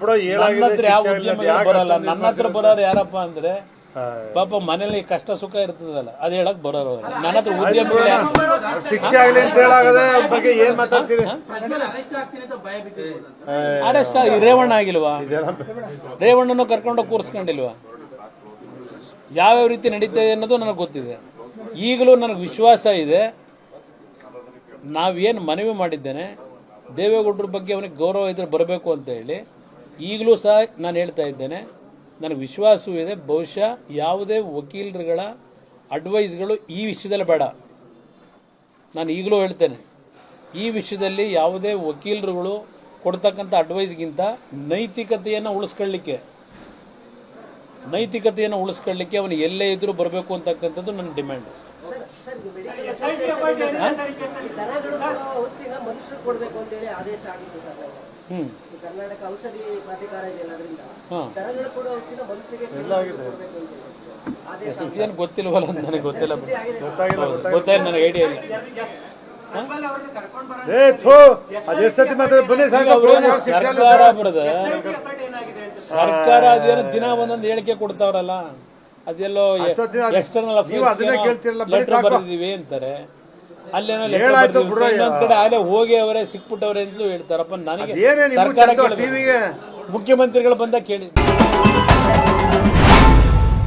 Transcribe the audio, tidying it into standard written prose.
ಬಿಡೋ ನನ್ನ ಹತ್ರ ಯಾವ ಉದ್ಯಮಿಗಳು ಬರಲ್ಲ. ನನ್ನ ಹತ್ರ ಬರೋರು ಯಾರಪ್ಪ ಅಂದ್ರೆ ಪಾಪ ಮನೇಲಿ ಕಷ್ಟ ಸುಖ ಇರ್ತದಲ್ಲ ಅದ್ ಹೇಳಕ್ ಬರೋರು. ನನ್ನ ಹತ್ರ ಉದ್ಯಮಿಗಳು ಶಿಕ್ಷೆ ಆಗ್ಲಿ ಅಂತ ಹೇಳಾಗದೆ ಅದ್ರ ಬಗ್ಗೆ ಏನ್ ಮಾತಾಡ್ತೀರಿ? ಅರೆಸ್ಟ್ ರೇವಣ್ಣ ಆಗಿಲ್ವಾ? ರೇವಣ್ಣನು ಕರ್ಕೊಂಡು ಕೂರಿಸ್ಕೊಂಡಿಲ್ವಾ? ಯಾವ್ಯಾವ ರೀತಿ ನಡೀತಾ ಇದೆ ಅನ್ನೋದು ನನಗೆ ಗೊತ್ತಿದೆ. ಈಗಲೂ ನನಗೆ ವಿಶ್ವಾಸ ಇದೆ. ನಾವೇನು ಮನವಿ ಮಾಡಿದ್ದೇನೆ ದೇವೇಗೌಡರ ಬಗ್ಗೆ ಅವನಿಗೆ ಗೌರವ ಇದ್ರೆ ಬರಬೇಕು ಅಂತ ಹೇಳಿ ಈಗಲೂ ಸಹ ನಾನು ಹೇಳ್ತಾ ಇದ್ದೇನೆ. ನನಗೆ ವಿಶ್ವಾಸವೂ ಇದೆ. ಬಹುಶಃ ಯಾವುದೇ ವಕೀಲರುಗಳ ಅಡ್ವೈಸ್ಗಳು ಈ ವಿಷಯದಲ್ಲಿ ಬೇಡ. ನಾನು ಈಗಲೂ ಹೇಳ್ತೇನೆ, ಈ ವಿಷಯದಲ್ಲಿ ಯಾವುದೇ ವಕೀಲರುಗಳು ಕೊಡ್ತಕ್ಕಂಥ ಅಡ್ವೈಸ್ಗಿಂತ ನೈತಿಕತೆಯನ್ನು ಉಳಿಸ್ಕೊಳ್ಳಿಕ್ಕೆ ಅವನು ಎಲ್ಲೇ ಇದ್ರೂ ಬರಬೇಕು ಅಂತಕ್ಕಂಥದ್ದು ನನ್ನ ಡಿಮ್ಯಾಂಡ್. ಕರ್ನಾಟಕ ಔಷಧಿ ಪ್ರಾಧಿಕಾರ ಏನು ಗೊತ್ತಿಲ್ವಲ್ಲ, ನನಗೆ ಗೊತ್ತಿಲ್ಲ, ಗೊತ್ತಾಯ್ತು, ನನಗೆ ಐಡಿಯಾ ಇಲ್ಲ. ಸರ್ಕಾರ ಬರದ ಸರ್ಕಾರ ಅದೇನೋ ದಿನ ಒಂದೊಂದು ಹೇಳಿಕೆ ಕೊಡ್ತಾವ್ರಲ್ಲ, ಅದೆಲ್ಲೋ ಎಕ್ಸ್ಟರ್ನಲ್ ಲೆಟರ್ ಬರೆದಿದೀವಿ ಅಂತಾರೆ. ಅಲ್ಲೇನೋ ಇನ್ನೊಂದ್ ಕಡೆ ಅಲ್ಲೇ ಹೋಗಿ ಅವರೇ ಸಿಕ್ಬಿಟ್ಟವ್ರೆ ಅಂತಲೂ ಹೇಳ್ತಾರಪ್ಪ. ನನಗೆ ಸರ್ಕಾರ ಮುಖ್ಯಮಂತ್ರಿಗಳು ಬಂದಾಗ ಕೇಳಿ